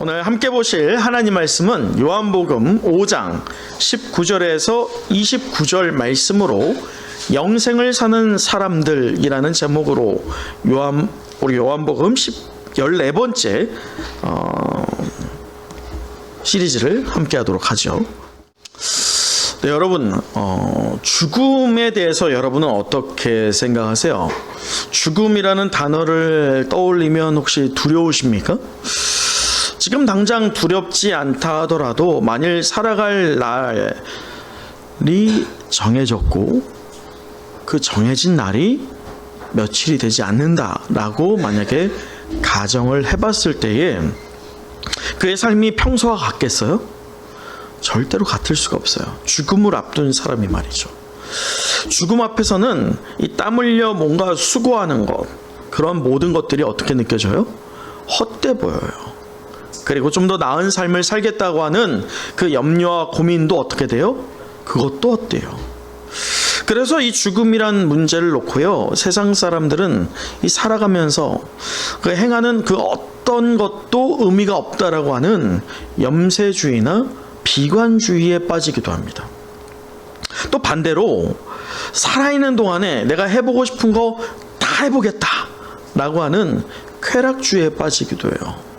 오늘 함께 보실 하나님 말씀은 요한복음 5장 19절에서 29절 말씀으로 영생을 사는 사람들이라는 제목으로 우리 요한복음 14번째 시리즈를 함께 하도록 하죠. 네, 여러분, 죽음에 대해서 여러분은 어떻게 생각하세요? 죽음이라는 단어를 떠올리면 혹시 두려우십니까? 지금 당장 두렵지 않다 하더라도 만일 살아갈 날이 정해졌고 그 정해진 날이 며칠이 되지 않는다라고 만약에 가정을 해봤을 때에 그의 삶이 평소와 같겠어요? 절대로 같을 수가 없어요. 죽음을 앞둔 사람이 말이죠. 죽음 앞에서는 이 땀 흘려 뭔가 수고하는 것, 그런 모든 것들이 어떻게 느껴져요? 헛돼 보여요. 그리고 좀 더 나은 삶을 살겠다고 하는 그 염려와 고민도 어떻게 돼요? 그것도 헛돼요. 그래서 이 죽음이란 문제를 놓고요, 세상 사람들은 이 살아가면서 그 행하는 그 어떤 것도 의미가 없다라고 하는 염세주의나 비관주의에 빠지기도 합니다. 또 반대로 살아있는 동안에 내가 해보고 싶은 거 다 해보겠다라고 하는 쾌락주의에 빠지기도 해요.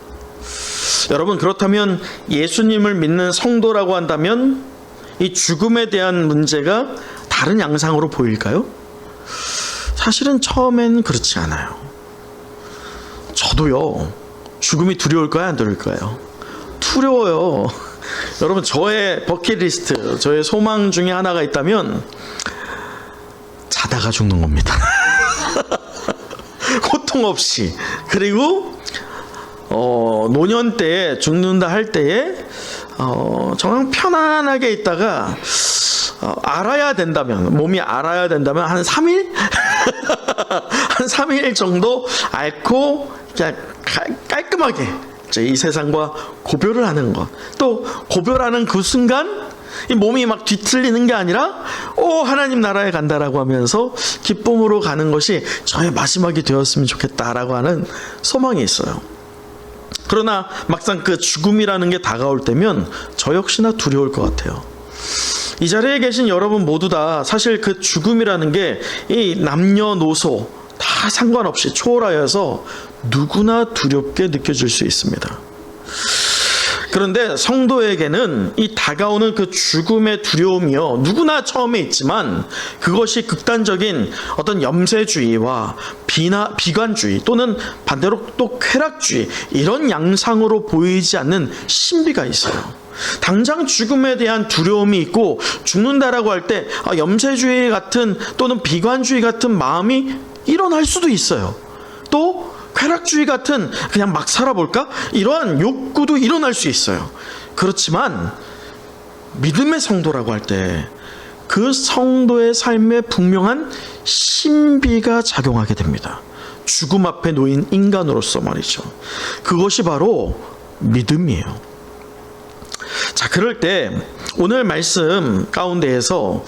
여러분, 그렇다면 예수님을 믿는 성도라고 한다면 이 죽음에 대한 문제가 다른 양상으로 보일까요? 사실은 처음엔 그렇지 않아요. 저도요, 죽음이 두려울까요, 안 두려울까요? 두려워요. 여러분, 저의 버킷리스트, 저의 소망 중에 하나가 있다면 자다가 죽는 겁니다. 고통 없이. 그리고 노년 때에 죽는다 할 때에 정말 편안하게 있다가 알아야 된다면, 몸이 알아야 된다면 한 3일? 한 3일 정도 앓고 그냥 깔끔하게 이 세상과 고별을 하는 것. 또 고별하는 그 순간 이 몸이 막 뒤틀리는 게 아니라 하나님 나라에 간다라고 하면서 기쁨으로 가는 것이 저의 마지막이 되었으면 좋겠다라고 하는 소망이 있어요. 그러나 막상 그 죽음이라는 게 다가올 때면 저 역시나 두려울 것 같아요. 이 자리에 계신 여러분 모두 다 사실 그 죽음이라는 게 이 남녀노소 다 상관없이 초월하여서 누구나 두렵게 느껴질 수 있습니다. 그런데 성도에게는 이 다가오는 그 죽음의 두려움이요, 누구나 처음에 있지만 그것이 극단적인 어떤 염세주의와 비관주의 또는 반대로 또 쾌락주의, 이런 양상으로 보이지 않는 신비가 있어요. 당장 죽음에 대한 두려움이 있고 죽는다라고 할 때 염세주의 같은 또는 비관주의 같은 마음이 일어날 수도 있어요. 또 쾌락주의 같은 그냥 막 살아볼까? 이러한 욕구도 일어날 수 있어요. 그렇지만 믿음의 성도라고 할 때 그 성도의 삶에 분명한 신비가 작용하게 됩니다. 죽음 앞에 놓인 인간으로서 말이죠. 그것이 바로 믿음이에요. 자, 그럴 때 오늘 말씀 가운데에서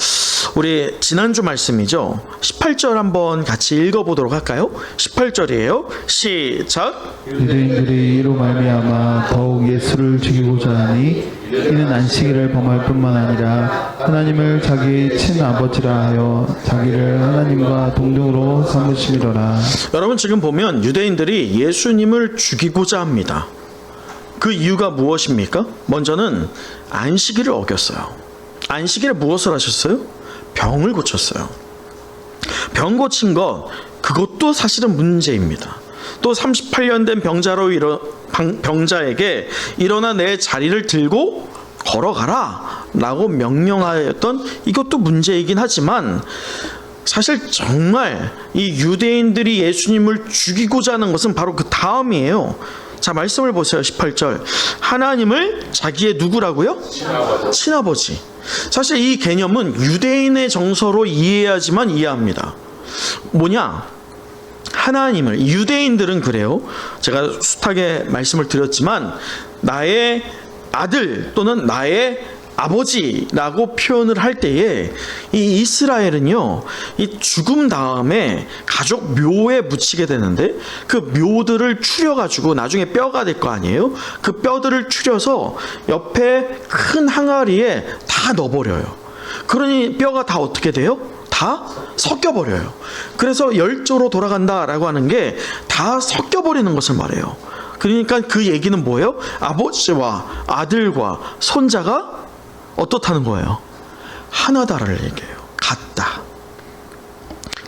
우리 지난주 말씀이죠, 18절 한번 같이 읽어보도록 할까요? 18절이에요. 시작. 유대인들이 이로 말미암아 더욱 예수를 죽이고자 하니 이는 안식일을 범할 뿐만 아니라 하나님을 자기 친아버지라 하여 자기를 하나님과 동등으로 삼으심이로라. 여러분, 지금 보면 유대인들이 예수님을 죽이고자 합니다. 그 이유가 무엇입니까? 먼저는 안식일을 어겼어요. 안식일에 무엇을 하셨어요? 병을 고쳤어요. 병 고친 것, 그것도 사실은 문제입니다. 또 38년 된 병자에게 일어나 내 자리를 들고 걸어가라 라고 명령하였던 이것도 문제이긴 하지만, 사실 정말 이 유대인들이 예수님을 죽이고자 하는 것은 바로 그 다음이에요. 자, 말씀을 보세요. 18절. 하나님을 자기의 누구라고요? 친아버지. 사실 이 개념은 유대인의 정서로 이해해야지만 이해합니다. 뭐냐? 하나님을, 유대인들은 그래요. 제가 숱하게 말씀을 드렸지만 나의 아들 또는 나의 아버지라고 표현을 할 때에 이 이스라엘은요, 이 죽음 다음에 가족 묘에 묻히게 되는데 그 묘들을 추려가지고 나중에 뼈가 될 거 아니에요? 그 뼈들을 추려서 옆에 큰 항아리에 다 넣어버려요. 그러니 뼈가 다 어떻게 돼요? 다 섞여버려요. 그래서 열조로 돌아간다라고 하는 게 다 섞여버리는 것을 말해요. 그러니까 그 얘기는 뭐예요? 아버지와 아들과 손자가 어떻다는 거예요? 하나다를 얘기해요. 같다.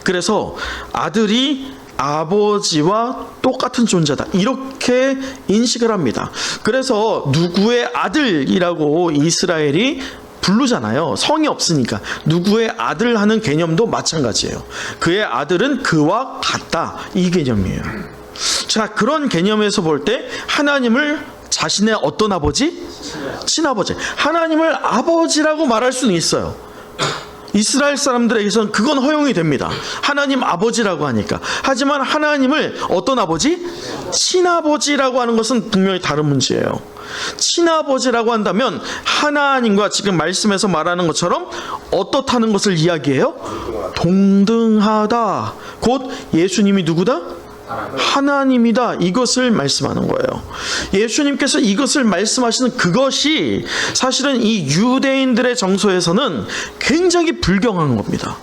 그래서 아들이 아버지와 똑같은 존재다, 이렇게 인식을 합니다. 그래서 누구의 아들이라고 이스라엘이 부르잖아요. 성이 없으니까 누구의 아들 하는 개념도 마찬가지예요. 그의 아들은 그와 같다, 이 개념이에요. 자, 그런 개념에서 볼 때 하나님을 자신의 어떤 아버지? 친아버지. 하나님을 아버지라고 말할 수는 있어요. 이스라엘 사람들에게서는 그건 허용이 됩니다. 하나님 아버지라고 하니까. 하지만 하나님을 어떤 아버지? 친아버지라고 하는 것은 분명히 다른 문제예요. 친아버지라고 한다면 하나님과 지금 말씀에서 말하는 것처럼 어떻다는 것을 이야기해요? 동등하다. 곧 예수님이 누구다? 하나님이다, 이것을 말씀하는 거예요. 예수님께서 이것을 말씀하시는 그것이 사실은 이 유대인들의 정서에서는 굉장히 불경한 겁니다.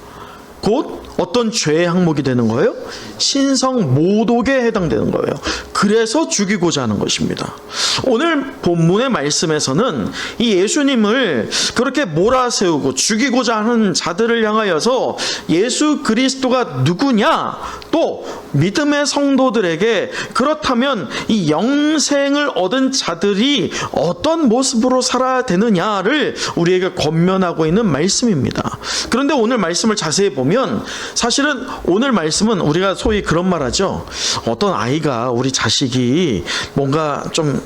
곧 어떤 죄의 항목이 되는 거예요? 신성 모독에 해당되는 거예요. 그래서 죽이고자 하는 것입니다. 오늘 본문의 말씀에서는 이 예수님을 그렇게 몰아세우고 죽이고자 하는 자들을 향하여서 예수 그리스도가 누구냐, 또 믿음의 성도들에게 그렇다면 이 영생을 얻은 자들이 어떤 모습으로 살아야 되느냐를 우리에게 권면하고 있는 말씀입니다. 그런데 오늘 말씀을 자세히 보면 사실은 오늘 말씀은 우리가 소위 그런 말 하죠. 어떤 아이가, 우리 자식이 뭔가 좀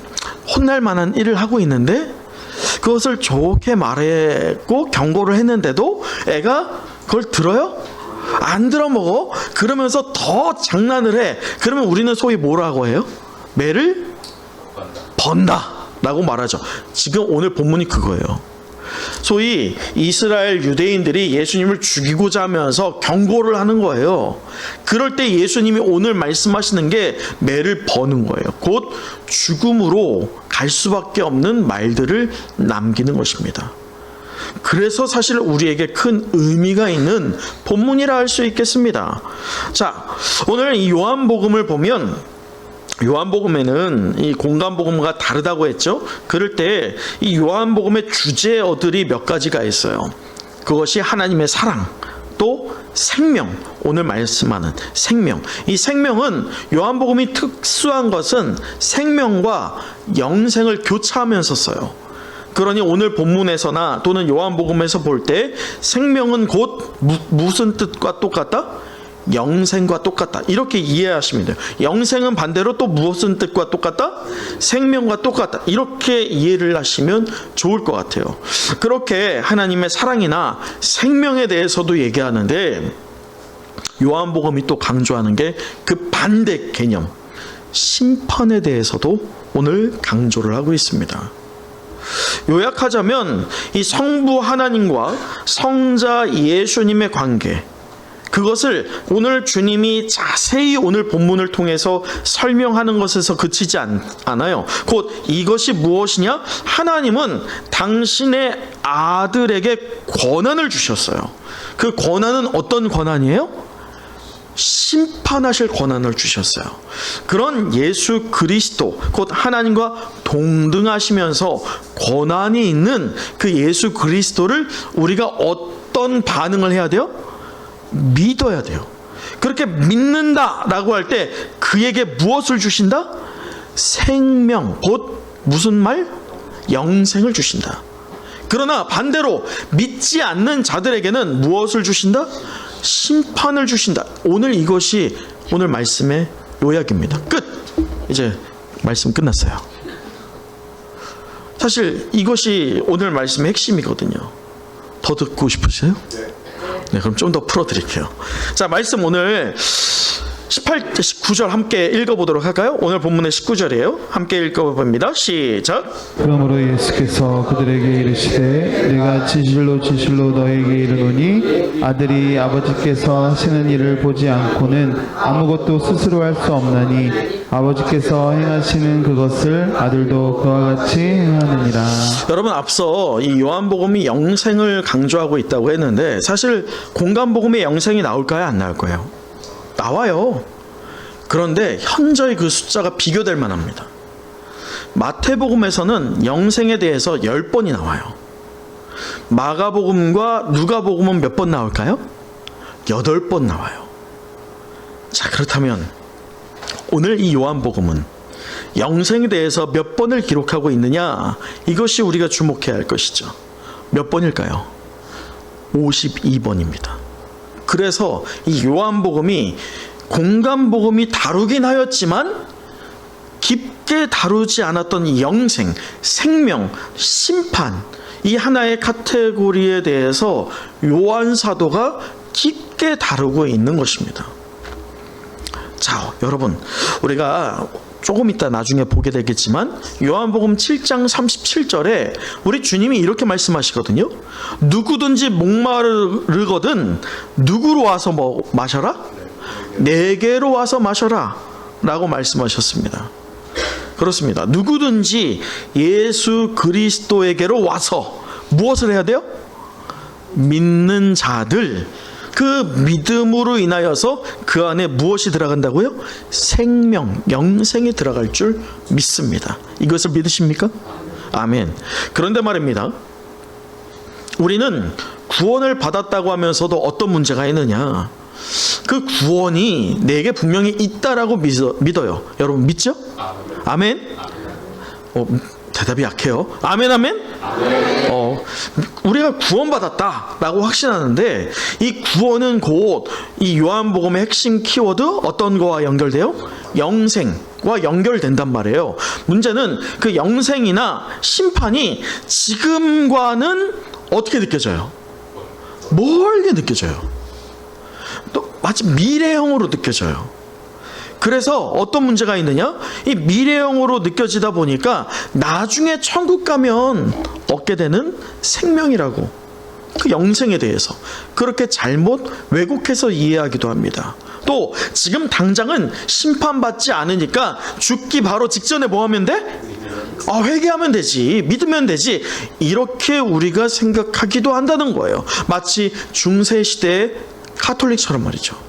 혼날 만한 일을 하고 있는데 그것을 좋게 말했고 경고를 했는데도 애가 그걸 들어요? 안 들어먹어? 그러면서 더 장난을 해. 그러면 우리는 소위 뭐라고 해요? 매를 번다 라고 말하죠. 지금 오늘 본문이 그거예요. 소위 이스라엘 유대인들이 예수님을 죽이고자 하면서 경고를 하는 거예요. 그럴 때 예수님이 오늘 말씀하시는 게 매를 버는 거예요. 곧 죽음으로 갈 수밖에 없는 말들을 남기는 것입니다. 그래서 사실 우리에게 큰 의미가 있는 본문이라 할 수 있겠습니다. 자, 오늘 이 요한복음을 보면 요한복음에는 이 공간복음과 다르다고 했죠. 그럴 때 이 요한복음의 주제어들이 몇 가지가 있어요. 그것이 하나님의 사랑, 또 생명, 오늘 말씀하는 생명. 이 생명은 요한복음이 특수한 것은 생명과 영생을 교차하면서 써요. 그러니 오늘 본문에서나 또는 요한복음에서 볼 때 생명은 곧 무슨 뜻과 똑같다? 영생과 똑같다, 이렇게 이해하시면 돼요. 영생은 반대로 또 무엇은 뜻과 똑같다? 생명과 똑같다, 이렇게 이해를 하시면 좋을 것 같아요. 그렇게 하나님의 사랑이나 생명에 대해서도 얘기하는데 요한복음이 또 강조하는 게 그 반대 개념, 심판에 대해서도 오늘 강조를 하고 있습니다. 요약하자면 이 성부 하나님과 성자 예수님의 관계, 그것을 오늘 주님이 자세히 오늘 본문을 통해서 설명하는 것에서 그치지 않아요. 곧 이것이 무엇이냐? 하나님은 당신의 아들에게 권한을 주셨어요. 그 권한은 어떤 권한이에요? 심판하실 권한을 주셨어요. 그런 예수 그리스도, 곧 하나님과 동등하시면서 권한이 있는 그 예수 그리스도를 우리가 어떤 반응을 해야 돼요? 믿어야 돼요. 그렇게 믿는다라고 할 때 그에게 무엇을 주신다? 생명, 곧 무슨 말? 영생을 주신다. 그러나 반대로 믿지 않는 자들에게는 무엇을 주신다? 심판을 주신다. 오늘 이것이 오늘 말씀의 요약입니다. 끝. 이제 말씀 끝났어요. 사실 이것이 오늘 말씀의 핵심이거든요. 더 듣고 싶으세요? 네, 그럼 좀 더 풀어드릴게요. 자, 말씀 오늘 19절 함께 읽어보도록 할까요? 오늘 본문의 19절이에요. 함께 읽어봅니다. 시작. 그러므로 예수께서 그들에게 이르시되 내가 진실로 진실로 너에게 이르노니 아들이 아버지께서 하시는 일을 보지 않고는 아무것도 스스로 할 수 없나니 아버지께서 행하시는 그것을 아들도 그와 같이 행하느니라. 여러분, 앞서 이 요한복음이 영생을 강조하고 있다고 했는데 사실 공간복음에 영생이 나올까요? 안 나올까요? 나와요. 그런데 현저히 그 숫자가 비교될 만합니다. 마태복음에서는 영생에 대해서 10번이 나와요. 마가복음과 누가복음은 몇 번 나올까요? 8번 나와요. 자, 그렇다면 오늘 이 요한복음은 영생에 대해서 몇 번을 기록하고 있느냐, 이것이 우리가 주목해야 할 것이죠. 몇 번일까요? 52번입니다. 그래서 이 요한복음이 공간복음이 다루긴 하였지만 깊게 다루지 않았던 이 영생, 생명, 심판, 이 하나의 카테고리에 대해서 요한 사도가 깊게 다루고 있는 것입니다. 자, 여러분, 우리가 조금 이따 나중에 보게 되겠지만 요한복음 7장 37절에 우리 주님이 이렇게 말씀하시거든요. 누구든지 목마르거든 누구로 와서 마셔라? 내게로 와서 마셔라 라고 말씀하셨습니다. 그렇습니다. 누구든지 예수 그리스도에게로 와서 무엇을 해야 돼요? 믿는 자들, 그 믿음으로 인하여서 그 안에 무엇이 들어간다고요? 생명, 영생이 들어갈 줄 믿습니다. 이것을 믿으십니까? 아멘. 그런데 말입니다, 우리는 구원을 받았다고 하면서도 어떤 문제가 있느냐, 그 구원이 내게 분명히 있다라고 믿어요. 여러분 믿죠? 아멘. 대답이 약해요. 아멘, 아멘. 우리가 구원받았다라고 확신하는데 이 구원은 곧 이 요한복음의 핵심 키워드 어떤 거와 연결돼요? 영생과 연결된단 말이에요. 문제는 그 영생이나 심판이 지금과는 어떻게 느껴져요? 멀게 느껴져요. 또 마치 미래형으로 느껴져요. 그래서 어떤 문제가 있느냐? 이 미래형으로 느껴지다 보니까 나중에 천국 가면 얻게 되는 생명이라고, 그 영생에 대해서 그렇게 잘못 왜곡해서 이해하기도 합니다. 또 지금 당장은 심판받지 않으니까 죽기 바로 직전에 뭐 하면 돼? 회개하면 되지, 믿으면 되지, 이렇게 우리가 생각하기도 한다는 거예요. 마치 중세시대의 카톨릭처럼 말이죠.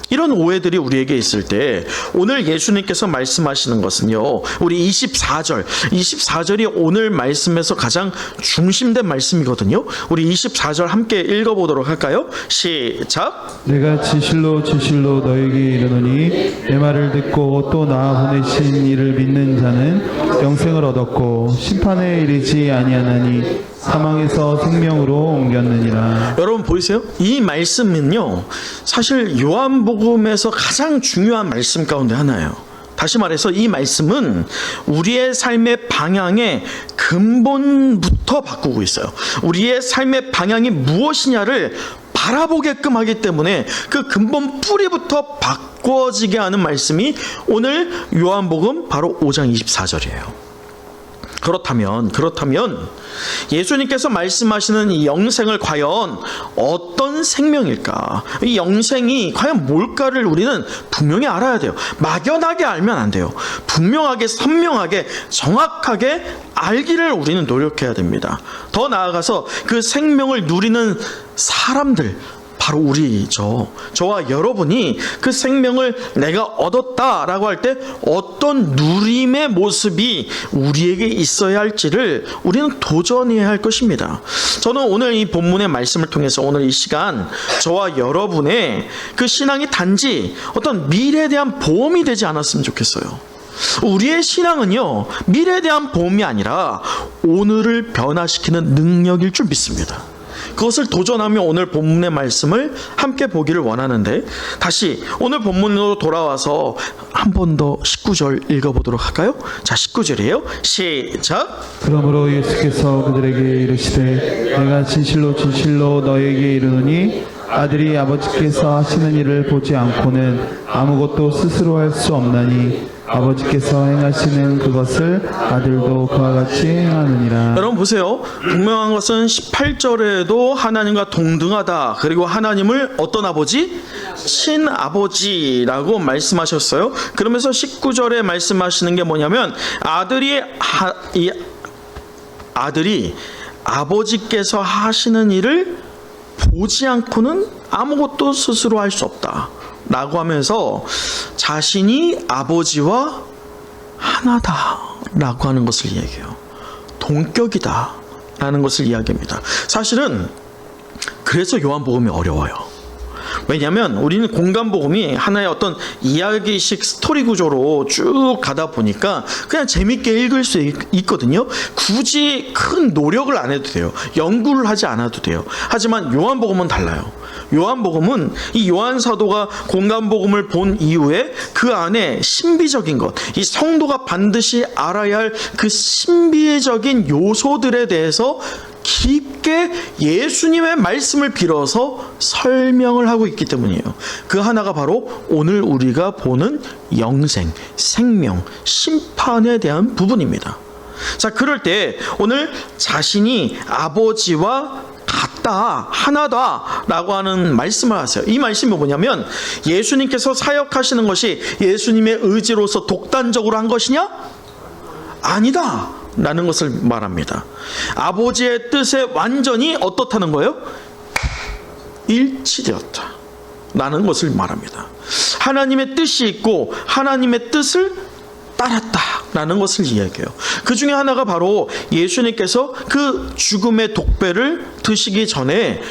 이런 오해들이 우리에게 있을 때 오늘 예수님께서 말씀하시는 것은요, 우리 24절이 오늘 말씀에서 가장 중심된 말씀이거든요. 우리 24절 함께 읽어보도록 할까요? 시작. 내가 진실로 진실로 너에게 이르노니 내 말을 듣고 또 나 보내신 이를 믿는 자는 영생을 얻었고 심판에 이르지 아니하나니 사망에서 생명으로 옮겼느니라. 여러분 보이세요? 이 말씀은요, 사실 요한복음에서 가장 중요한 말씀 가운데 하나예요. 다시 말해서 이 말씀은 우리의 삶의 방향의 근본부터 바꾸고 있어요. 우리의 삶의 방향이 무엇이냐를 바라보게끔 하기 때문에 그 근본 뿌리부터 바꿔지게 하는 말씀이 오늘 요한복음 바로 5장 24절이에요. 그렇다면 예수님께서 말씀하시는 이 영생을 과연 어떤 생명일까? 이 영생이 과연 뭘까를 우리는 분명히 알아야 돼요. 막연하게 알면 안 돼요. 분명하게, 선명하게, 정확하게 알기를 우리는 노력해야 됩니다. 더 나아가서 그 생명을 누리는 사람들, 바로 우리죠. 저와 여러분이 그 생명을 내가 얻었다라고 할 때 어떤 누림의 모습이 우리에게 있어야 할지를 우리는 도전해야 할 것입니다. 저는 오늘 이 본문의 말씀을 통해서 오늘 이 시간 저와 여러분의 그 신앙이 단지 어떤 미래에 대한 보험이 되지 않았으면 좋겠어요. 우리의 신앙은요, 미래에 대한 보험이 아니라 오늘을 변화시키는 능력일 줄 믿습니다. 그것을 도전하며 오늘 본문의 말씀을 함께 보기를 원하는데, 다시 오늘 본문으로 돌아와서 한 번 더 19절 읽어보도록 할까요? 자, 19절이에요. 시작. 그러므로 예수께서 그들에게 이르시되 내가 진실로 진실로 너에게 이르노니 아들이 아버지께서 하시는 일을 보지 않고는 아무것도 스스로 할 수 없나니 아버지께서 행하시는 그것을 아들도 그와 같이 행하느니라. 여러분 보세요. 분명한 것은 18절에도 하나님과 동등하다. 그리고 하나님을 어떤 아버지? 친아버지라고 말씀하셨어요. 그러면서 19절에 말씀하시는 게 뭐냐면 아들이 아버지께서 하시는 일을 보지 않고는 아무것도 스스로 할 수 없다 라고 하면서 자신이 아버지와 하나다 라고 하는 것을 이야기해요. 동격이다 라는 것을 이야기합니다. 사실은 그래서 요한복음이 어려워요. 왜냐하면 우리는 공간복음이 하나의 어떤 이야기식 스토리 구조로 쭉 가다 보니까 그냥 재밌게 읽을 수 있거든요. 굳이 큰 노력을 안 해도 돼요. 연구를 하지 않아도 돼요. 하지만 요한복음은 달라요. 요한복음은 이 요한 사도가 공간복음을 본 이후에 그 안에 신비적인 것, 이 성도가 반드시 알아야 할 그 신비적인 요소들에 대해서 깊게 예수님의 말씀을 빌어서 설명을 하고 있기 때문이에요. 그 하나가 바로 오늘 우리가 보는 영생, 생명, 심판에 대한 부분입니다. 자, 그럴 때 오늘 자신이 아버지와 같다, 하나다 라고 하는 말씀을 하세요. 이 말씀이 뭐냐면 예수님께서 사역하시는 것이 예수님의 의지로서 독단적으로 한 것이냐? 아니다 라는 것을 말합니다. 아버지의 뜻에 완전히 어떻다는 거예요? 일치되었다 라는 것을 말합니다. 하나님의 뜻이 있고 하나님의 뜻을 따랐다 라는 것을 이야기해요. 그 중에 하나가 바로 예수님께서 그 죽음의 독배를 드시기 전에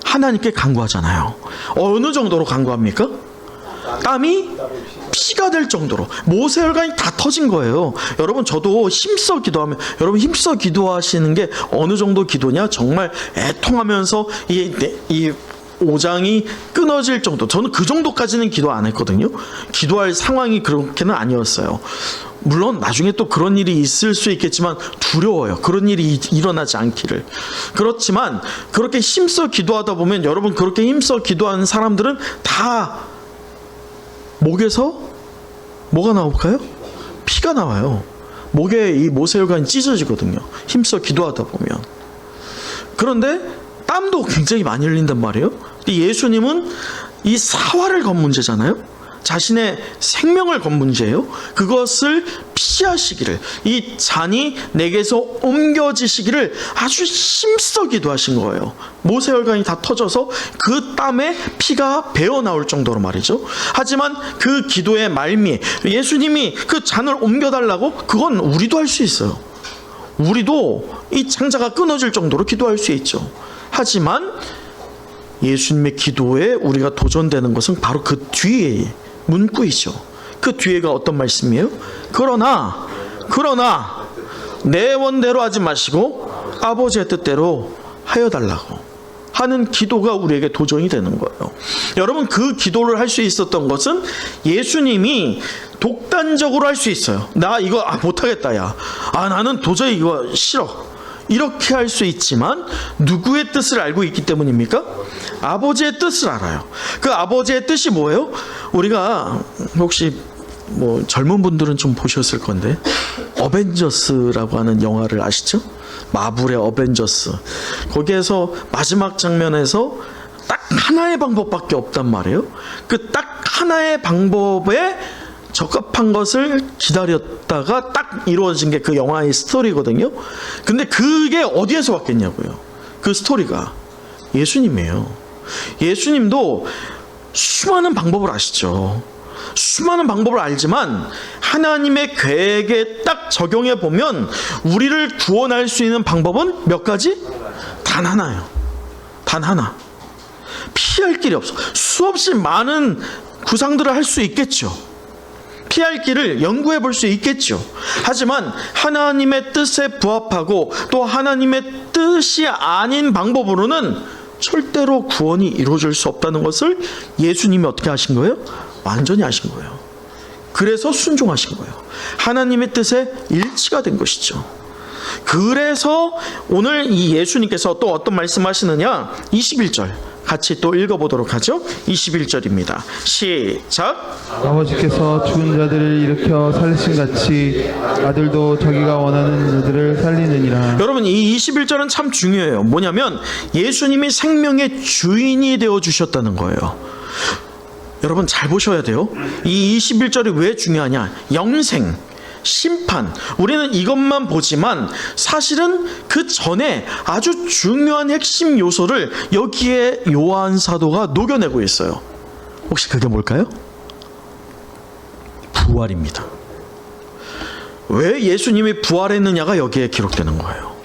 하나님께 간구하잖아요. 어느 정도로 간구합니까? 땀이 피가 될 정도로 모세혈관이 다 터진 거예요. 여러분 저도 힘써 기도하면, 여러분 힘써 기도하시는 게 어느 정도 기도냐? 정말 애통하면서 이 오장이 끊어질 정도. 저는 그 정도까지는 기도 안 했거든요. 기도할 상황이 그렇게는 아니었어요. 물론 나중에 또 그런 일이 있을 수 있겠지만 두려워요. 그런 일이 일어나지 않기를. 그렇지만 그렇게 힘써 기도하다 보면, 여러분 그렇게 힘써 기도하는 사람들은 다 목에서 뭐가 나올까요? 피가 나와요. 목에 이 모세혈관이 찢어지거든요. 힘써 기도하다 보면. 그런데 땀도 굉장히 많이 흘린단 말이에요. 예수님은 이 사활을 건 문제잖아요. 자신의 생명을 건 문제예요. 그것을 피하시기를, 이 잔이 내게서 옮겨지시기를 아주 힘써 기도하신 거예요. 모세혈관이 다 터져서 그 땀에 피가 배어 나올 정도로 말이죠. 하지만 그 기도의 말미, 예수님이 그 잔을 옮겨달라고, 그건 우리도 할 수 있어요. 우리도 이 창자가 끊어질 정도로 기도할 수 있죠. 하지만 예수님의 기도에 우리가 도전되는 것은 바로 그 뒤에 문구이죠. 그 뒤에가 어떤 말씀이에요? 그러나 내 원대로 하지 마시고 아버지의 뜻대로 하여 달라고 하는 기도가 우리에게 도전이 되는 거예요. 여러분 그 기도를 할 수 있었던 것은 예수님이 독단적으로 할 수 있어요. 나 이거 못하겠다 야. 나는 도저히 이거 싫어. 이렇게 할 수 있지만 누구의 뜻을 알고 있기 때문입니까? 아버지의 뜻을 알아요. 그 아버지의 뜻이 뭐예요? 우리가 혹시 뭐 젊은 분들은 좀 보셨을 건데 어벤져스라고 하는 영화를 아시죠? 마블의 어벤져스. 거기에서 마지막 장면에서 딱 하나의 방법밖에 없단 말이에요. 그 딱 하나의 방법에 적합한 것을 기다렸다가 딱 이루어진 게 그 영화의 스토리거든요. 근데 그게 어디에서 왔겠냐고요. 그 스토리가 예수님이에요. 예수님도 수많은 방법을 아시죠. 수많은 방법을 알지만 하나님의 계획에 딱 적용해 보면 우리를 구원할 수 있는 방법은 몇 가지? 단 하나예요. 단 하나. 피할 길이 없어. 수없이 많은 구상들을 할 수 있겠죠. 피할 길을 연구해 볼 수 있겠죠. 하지만 하나님의 뜻에 부합하고 또 하나님의 뜻이 아닌 방법으로는 절대로 구원이 이루어질 수 없다는 것을 예수님이 어떻게 하신 거예요? 완전히 하신 거예요. 그래서 순종하신 거예요. 하나님의 뜻에 일치가 된 것이죠. 그래서 오늘 이 예수님께서 또 어떤 말씀하시느냐? 21절 같이 또 읽어보도록 하죠. 21절입니다. 시작. 아버지께서 죽은 자들을 일으켜 살리신 같이 아들도 자기가 원하는 자들을 살리느니라. 여러분, 이 21절은 참 중요해요. 뭐냐면 예수님이 생명의 주인이 되어 주셨다는 거예요. 여러분 잘 보셔야 돼요. 이 21절이 왜 중요하냐? 영생, 심판, 우리는 이것만 보지만 사실은 그 전에 아주 중요한 핵심 요소를 여기에 요한 사도가 녹여내고 있어요. 혹시 그게 뭘까요? 부활입니다. 왜 예수님이 부활했느냐가 여기에 기록되는 거예요.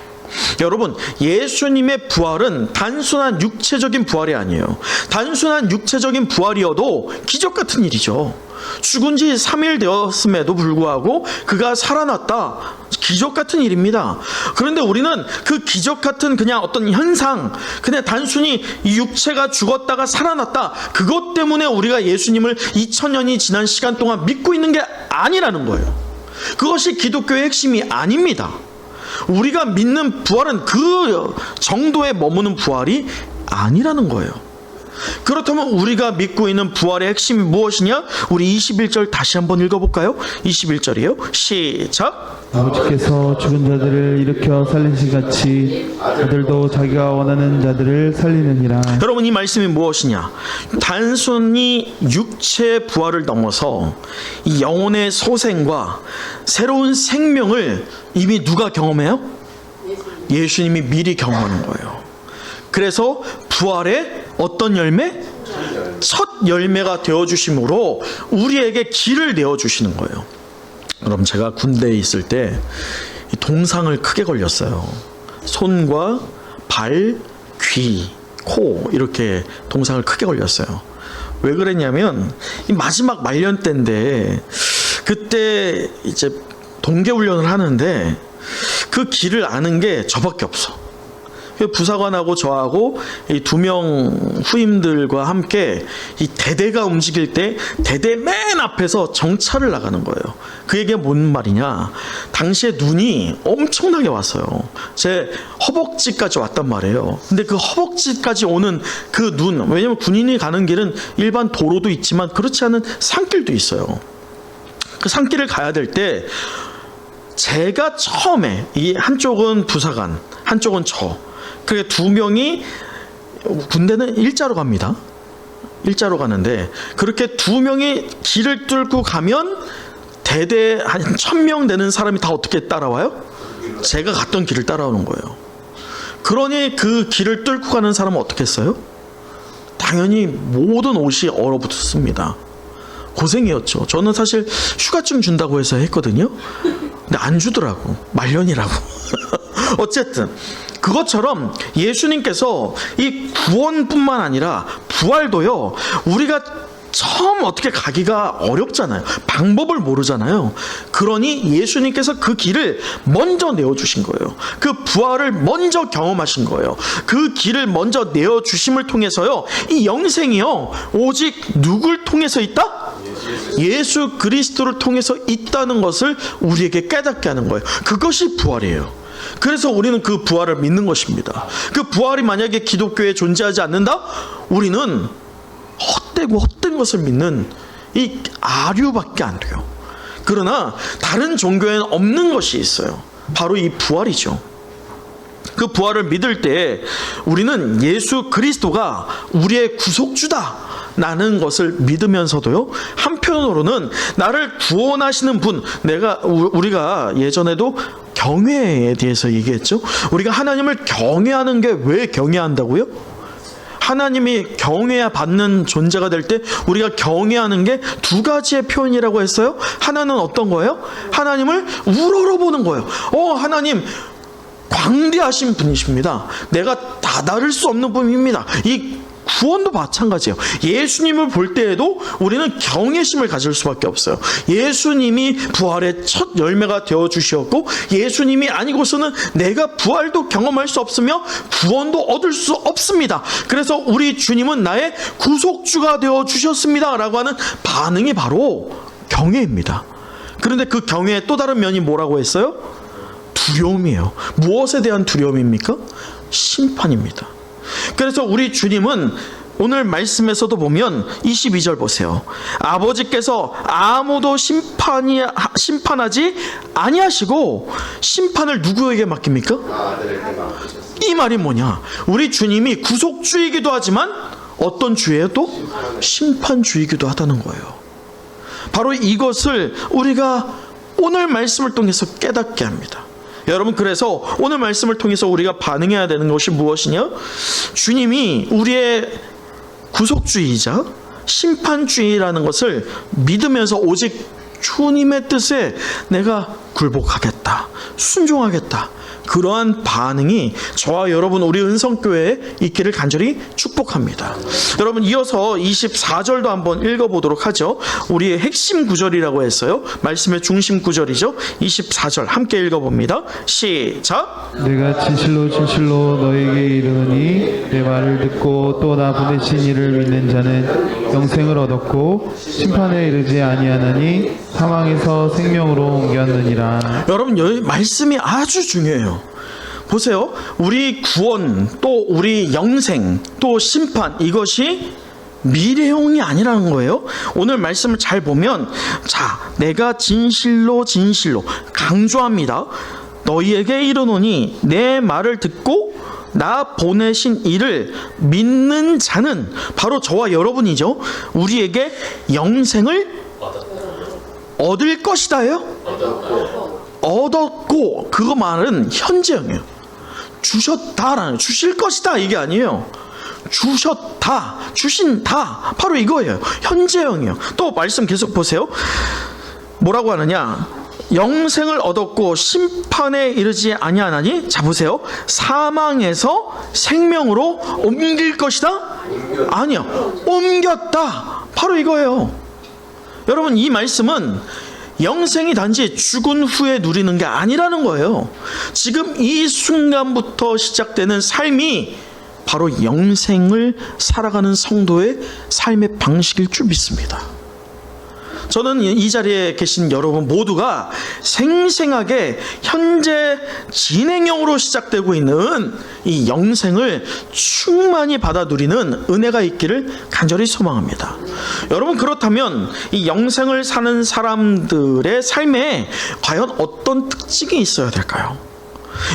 여러분, 예수님의 부활은 단순한 육체적인 부활이 아니에요. 단순한 육체적인 부활이어도 기적 같은 일이죠. 죽은 지 3일 되었음에도 불구하고 그가 살아났다. 기적 같은 일입니다. 그런데 우리는 그 기적 같은 그냥 어떤 현상, 그냥 단순히 이 육체가 죽었다가 살아났다, 그것 때문에 우리가 예수님을 2000년이 지난 시간 동안 믿고 있는 게 아니라는 거예요. 그것이 기독교의 핵심이 아닙니다. 우리가 믿는 부활은 그 정도에 머무는 부활이 아니라는 거예요. 그렇다면 우리가 믿고 있는 부활의 핵심이 무엇이냐? 우리 21절 다시 한번 읽어볼까요? 21절이에요. 시작. 아버지께서 죽은 자들을 일으켜 살리신 같이 아들도 자기가 원하는 자들을 살리느니라. 여러분, 이 말씀이 무엇이냐? 단순히 육체의 부활을 넘어서 이 영혼의 소생과 새로운 생명을 이미 누가 경험해요? 예수님이 미리 경험하는 거예요. 그래서 부활의 어떤 열매? 첫 열매가 되어주심으로 우리에게 길을 내어주시는 거예요. 그럼 제가 군대에 있을 때 동상을 크게 걸렸어요. 손과 발, 귀, 코 이렇게 동상을 크게 걸렸어요. 왜 그랬냐면 이 마지막 말년 때인데 그때 이제 동계훈련을 하는데 그 길을 아는 게 저밖에 없어. 부사관하고 저하고 이 2명 후임들과 함께 이 대대가 움직일 때 대대 맨 앞에서 정찰을 나가는 거예요. 그게 뭔 말이냐? 당시에 눈이 엄청나게 왔어요. 제 허벅지까지 왔단 말이에요. 근데 그 허벅지까지 오는 그 눈, 왜냐면 군인이 가는 길은 일반 도로도 있지만 그렇지 않은 산길도 있어요. 그 산길을 가야 될 때 제가 처음에 이 한쪽은 부사관, 한쪽은 저, 그게 2명이 군대는 일자로 갑니다. 일자로 가는데 그렇게 2명이 길을 뚫고 가면 대대 한 1000명 되는 사람이 다 어떻게 따라와요? 제가 갔던 길을 따라오는 거예요. 그러니 그 길을 뚫고 가는 사람은 어떻게 했어요? 당연히 모든 옷이 얼어붙었습니다. 고생이었죠. 저는 사실 휴가증 준다고 해서 했거든요. 근데 안 주더라고. 말년이라고. 어쨌든 그것처럼 예수님께서 이 구원뿐만 아니라 부활도요, 우리가 처음 어떻게 가기가 어렵잖아요. 방법을 모르잖아요. 그러니 예수님께서 그 길을 먼저 내어주신 거예요. 그 부활을 먼저 경험하신 거예요. 그 길을 먼저 내어주심을 통해서요, 이 영생이요, 오직 누굴 통해서 있다? 예수 그리스도를 통해서 있다는 것을 우리에게 깨닫게 하는 거예요. 그것이 부활이에요. 그래서 우리는 그 부활을 믿는 것입니다. 그 부활이 만약에 기독교에 존재하지 않는다? 우리는 헛되고 헛된 것을 믿는 이 아류밖에 안 돼요. 그러나 다른 종교에는 없는 것이 있어요. 바로 이 부활이죠. 그 부활을 믿을 때 우리는 예수 그리스도가 우리의 구속주다 라는 것을 믿으면서도요, 한편으로는 나를 구원하시는 분, 우리가 예전에도 경외에 대해서 얘기했죠. 우리가 하나님을 경외하는 게 왜 경외한다고요? 하나님이 경외 받는 존재가 될 때 우리가 경외하는 게 2가지의 표현이라고 했어요. 하나는 어떤 거예요? 하나님을 우러러보는 거예요. 하나님 광대하신 분이십니다. 내가 다다를 수 없는 분입니다. 이 구원도 마찬가지예요. 예수님을 볼 때에도 우리는 경외심을 가질 수밖에 없어요. 예수님이 부활의 첫 열매가 되어 주셨고, 예수님이 아니고서는 내가 부활도 경험할 수 없으며 구원도 얻을 수 없습니다. 그래서 우리 주님은 나의 구속주가 되어 주셨습니다 라고 하는 반응이 바로 경외입니다. 그런데 그 경외의 또 다른 면이 뭐라고 했어요? 두려움이에요. 무엇에 대한 두려움입니까? 심판입니다. 그래서 우리 주님은 오늘 말씀에서도 보면 22절 보세요. 아버지께서 아무도 심판하지 아니하시고 심판을 누구에게 맡깁니까? 이 말이 뭐냐? 우리 주님이 구속주이기도 하지만 어떤 주예요? 또 심판주이기도 하다는 거예요. 바로 이것을 우리가 오늘 말씀을 통해서 깨닫게 합니다. 여러분, 그래서 오늘 말씀을 통해서 우리가 반응해야 되는 것이 무엇이냐? 주님이 우리의 구속주의이자 심판주의라는 것을 믿으면서 오직 주님의 뜻에 내가 굴복하겠다, 순종하겠다, 그러한 반응이 저와 여러분 우리 은성교회에 있기를 간절히 축복합니다. 여러분, 이어서 24절도 한번 읽어보도록 하죠. 우리의 핵심 구절이라고 했어요. 말씀의 중심 구절이죠. 24절 함께 읽어봅니다. 시작. 내가 진실로 진실로 너에게 이르노니 내 말을 듣고 또 나 보내신 이를 믿는 자는 영생을 얻었고 심판에 이르지 아니하나니 사망에서 생명으로 옮겼느니라. 여러분, 여기 말씀이 아주 중요해요. 보세요. 우리 구원, 또 우리 영생, 또 심판, 이것이 미래형이 아니라는 거예요. 오늘 말씀을 잘 보면, 자, 내가 진실로 진실로 강조합니다. 너희에게 이르노니 내 말을 듣고 나 보내신 이를 믿는 자는 바로 저와 여러분이죠. 우리에게 영생을 얻을 것이다요. 얻었고, 그거 말은 현재형이에요. 주셨다라는, 주실 것이다 이게 아니에요. 주셨다, 주신다, 바로 이거예요. 현재형이에요. 또 말씀 계속 보세요. 뭐라고 하느냐? 영생을 얻었고 심판에 이르지 아니하나니, 자 보세요. 사망에서 생명으로 옮길 것이다? 아니요, 옮겼다, 바로 이거예요. 여러분, 이 말씀은 영생이 단지 죽은 후에 누리는 게 아니라는 거예요. 지금 이 순간부터 시작되는 삶이 바로 영생을 살아가는 성도의 삶의 방식일 줄 믿습니다. 저는 이 자리에 계신 여러분 모두가 생생하게 현재 진행형으로 시작되고 있는 이 영생을 충만히 받아 누리는 은혜가 있기를 간절히 소망합니다. 여러분, 그렇다면 이 영생을 사는 사람들의 삶에 과연 어떤 특징이 있어야 될까요?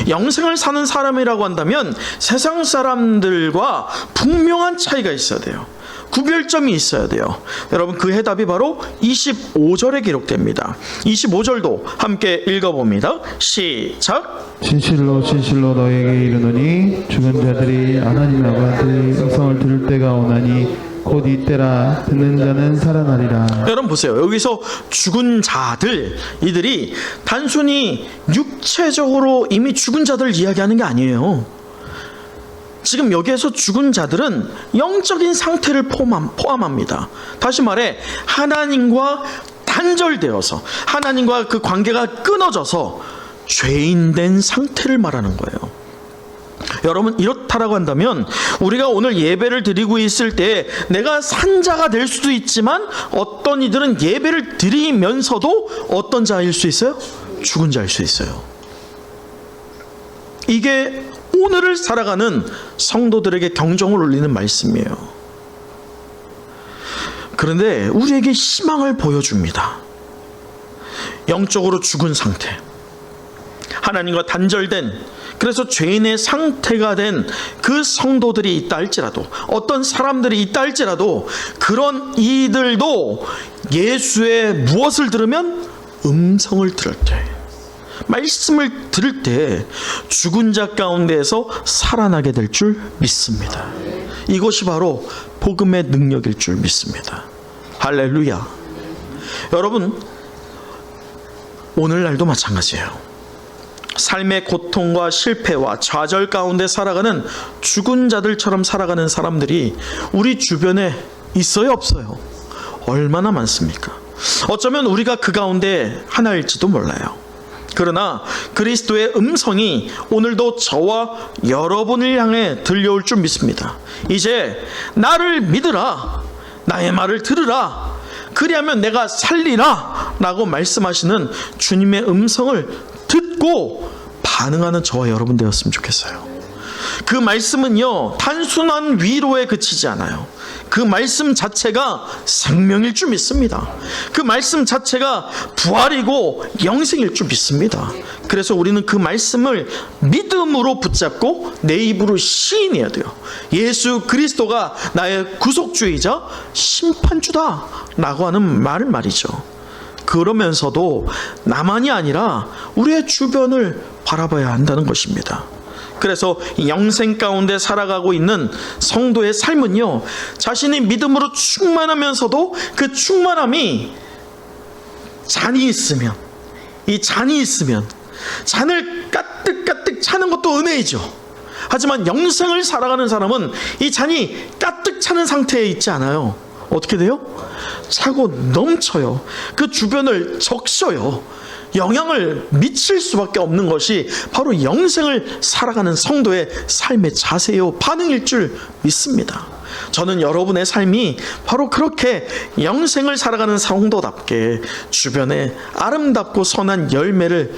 영생을 사는 사람이라고 한다면 세상 사람들과 분명한 차이가 있어야 돼요. 구별점이 있어야 돼요. 여러분, 그 해답이 바로 25절에 기록됩니다. 25절도 함께 읽어봅니다. 시작. 진실로 진실로 너에게 이르노니 죽은 자들이 하나님 아버지의 음성을 들을 때가 오나니 곧 이때라. 듣는 자는 살아나리라. 여러분 보세요. 여기서 죽은 자들, 이들이 단순히 육체적으로 이미 죽은 자들 이야기하는 게 아니에요. 지금 여기에서 죽은 자들은 영적인 상태를 포함합니다. 다시 말해, 하나님과 단절되어서 하나님과 그 관계가 끊어져서 죄인된 상태를 말하는 거예요. 여러분, 이렇다라고 한다면 우리가 오늘 예배를 드리고 있을 때 내가 산자가 될 수도 있지만 어떤 이들은 예배를 드리면서도 어떤 자일 수 있어요? 죽은 자일 수 있어요. 이게 오늘을 살아가는 성도들에게 경종을 울리는 말씀이에요. 그런데 우리에게 희망을 보여줍니다. 영적으로 죽은 상태, 하나님과 단절된, 그래서 죄인의 상태가 된 그 성도들이 있다 할지라도, 어떤 사람들이 있다 할지라도, 그런 이들도 예수의 무엇을 들으면? 음성을 들을 때, 말씀을 들을 때 죽은 자 가운데에서 살아나게 될 줄 믿습니다. 이것이 바로 복음의 능력일 줄 믿습니다. 할렐루야. 여러분, 오늘날도 마찬가지예요. 삶의 고통과 실패와 좌절 가운데 살아가는 죽은 자들처럼 살아가는 사람들이 우리 주변에 있어요, 없어요? 얼마나 많습니까? 어쩌면 우리가 그 가운데 하나일지도 몰라요. 그러나 그리스도의 음성이 오늘도 저와 여러분을 향해 들려올 줄 믿습니다. 이제 나를 믿으라, 나의 말을 들으라, 그리하면 내가 살리라 라고 말씀하시는 주님의 음성을 듣고 반응하는 저와 여러분 되었으면 좋겠어요. 그 말씀은요, 단순한 위로에 그치지 않아요. 그 말씀 자체가 생명일 줄 믿습니다. 그 말씀 자체가 부활이고 영생일 줄 믿습니다. 그래서 우리는 그 말씀을 믿음으로 붙잡고 내 입으로 시인해야 돼요. 예수 그리스도가 나의 구속주이자 심판주다 라고 하는 말이죠. 그러면서도 나만이 아니라 우리의 주변을 바라봐야 한다는 것입니다. 그래서 영생 가운데 살아가고 있는 성도의 삶은요, 자신이 믿음으로 충만하면서도 그 충만함이 잔이 있으면, 이 잔이 있으면 잔을 가득가득 차는 것도 은혜이죠. 하지만 영생을 살아가는 사람은 이 잔이 가득 차는 상태에 있지 않아요. 어떻게 돼요? 차고 넘쳐요. 그 주변을 적셔요. 영향을 미칠 수밖에 없는 것이 바로 영생을 살아가는 성도의 삶의 자세요, 반응일 줄 믿습니다. 저는 여러분의 삶이 바로 그렇게 영생을 살아가는 성도답게 주변에 아름답고 선한 열매를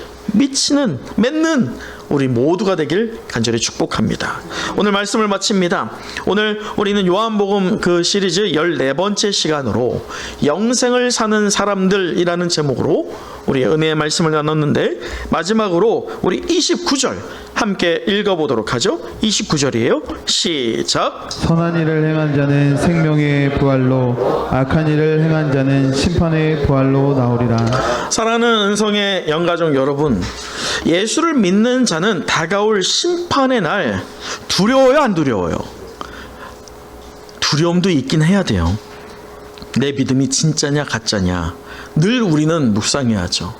맺는 우리 모두가 되길 간절히 축복합니다. 오늘 말씀을 마칩니다. 오늘 우리는 요한복음 그 시리즈 14번째 시간으로 영생을 사는 사람들이라는 제목으로 우리 은혜의 말씀을 나눴는데, 마지막으로 우리 29절 함께 읽어보도록 하죠. 29절이에요. 시작. 선한 일을 행한 자는 생명의 부활로, 악한 일을 행한 자는 심판의 부활로 나오리라. 사랑하는 은성의 영가족 여러분, 예수를 믿는 자는 다가올 심판의 날 두려워요, 안 두려워요? 두려움도 있긴 해야 돼요. 내 믿음이 진짜냐 가짜냐 늘 우리는 묵상해야죠.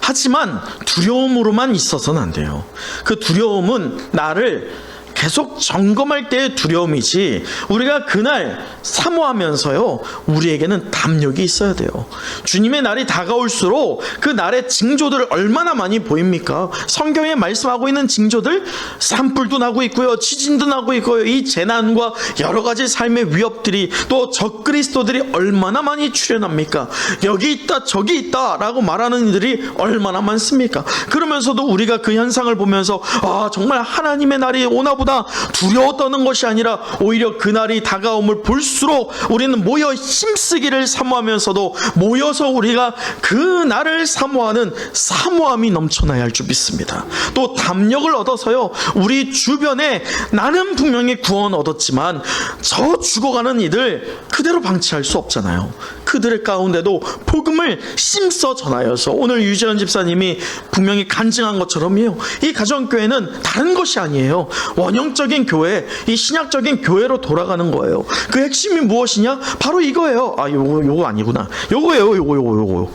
하지만 두려움으로만 있어서는 안 돼요. 그 두려움은 나를 계속 점검할 때의 두려움이지, 우리가 그날 사모하면서요, 우리에게는 담력이 있어야 돼요. 주님의 날이 다가올수록 그 날의 징조들을 얼마나 많이 보입니까? 성경에 말씀하고 있는 징조들, 산불도 나고 있고요, 지진도 나고 있고요, 이 재난과 여러 가지 삶의 위협들이, 또 적그리스도들이 얼마나 많이 출현합니까? 여기 있다 저기 있다 라고 말하는 이들이 얼마나 많습니까? 그러면서도 우리가 그 현상을 보면서 정말 하나님의 날이 오나보다 두려워 떠는 것이 아니라 오히려 그날이 다가옴을 볼수록 우리는 모여 힘쓰기를 사모하면서도 모여서 우리가 그 날을 사모하는 사모함이 넘쳐나야 할 줄 믿습니다. 또 담력을 얻어서요, 우리 주변에 나는 분명히 구원 얻었지만 저 죽어가는 이들 그대로 방치할 수 없잖아요. 그들의 가운데도 복음을 심써 전하여서, 오늘 유재현 집사님이 분명히 간증한 것처럼요, 이 가정교회는 다른 것이 아니에요. 원형적인 교회, 이 신약적인 교회로 돌아가는 거예요. 그 핵심이 무엇이냐? 바로 이거예요. 요거 아니구나. 요거예요. 요거.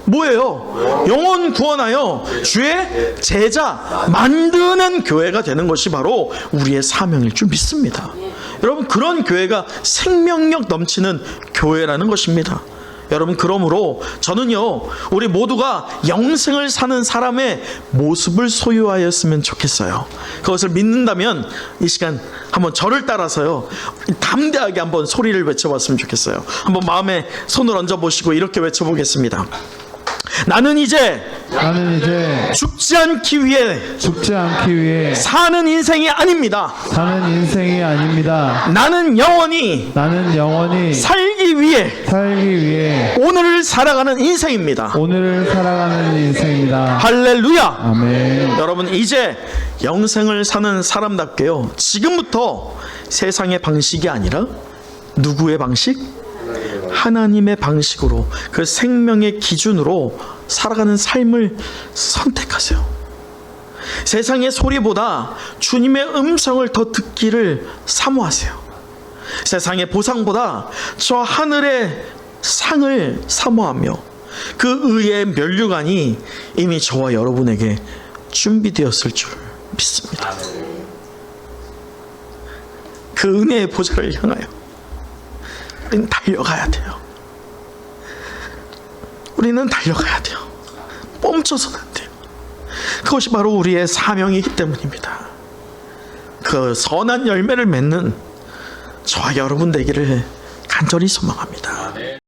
뭐예요? 영혼 구원하여 주의 제자 만드는 교회가 되는 것이 바로 우리의 사명일 줄 믿습니다. 여러분, 그런 교회가 생명력 넘치는 교회라는 것입니다. 여러분, 그러므로 저는요, 우리 모두가 영생을 사는 사람의 모습을 소유하였으면 좋겠어요. 그것을 믿는다면 이 시간 한번 저를 따라서요, 담대하게 한번 소리를 외쳐봤으면 좋겠어요. 한번 마음에 손을 얹어보시고 이렇게 외쳐보겠습니다. 나는 이제 죽지 않기 위해 사는 인생이 아닙니다. 나는 영원히 살기 위해 오늘을 살아가는 인생입니다. 할렐루야. 아멘. 여러분, 이제 영생을 사는 사람답게요, 지금부터 세상의 방식이 아니라 누구의 방식? 하나님의 방식으로, 그 생명의 기준으로 살아가는 삶을 선택하세요. 세상의 소리보다 주님의 음성을 더 듣기를 사모하세요. 세상의 보상보다 저 하늘의 상을 사모하며 그 의의 면류관이 이미 저와 여러분에게 준비되었을 줄 믿습니다. 그 은혜의 보좌를 향하여 우리는 달려가야 돼요. 우리는 달려가야 돼요. 멈춰서는 안 돼요. 그것이 바로 우리의 사명이기 때문입니다. 그 선한 열매를 맺는 저와 여러분 되기를 간절히 소망합니다.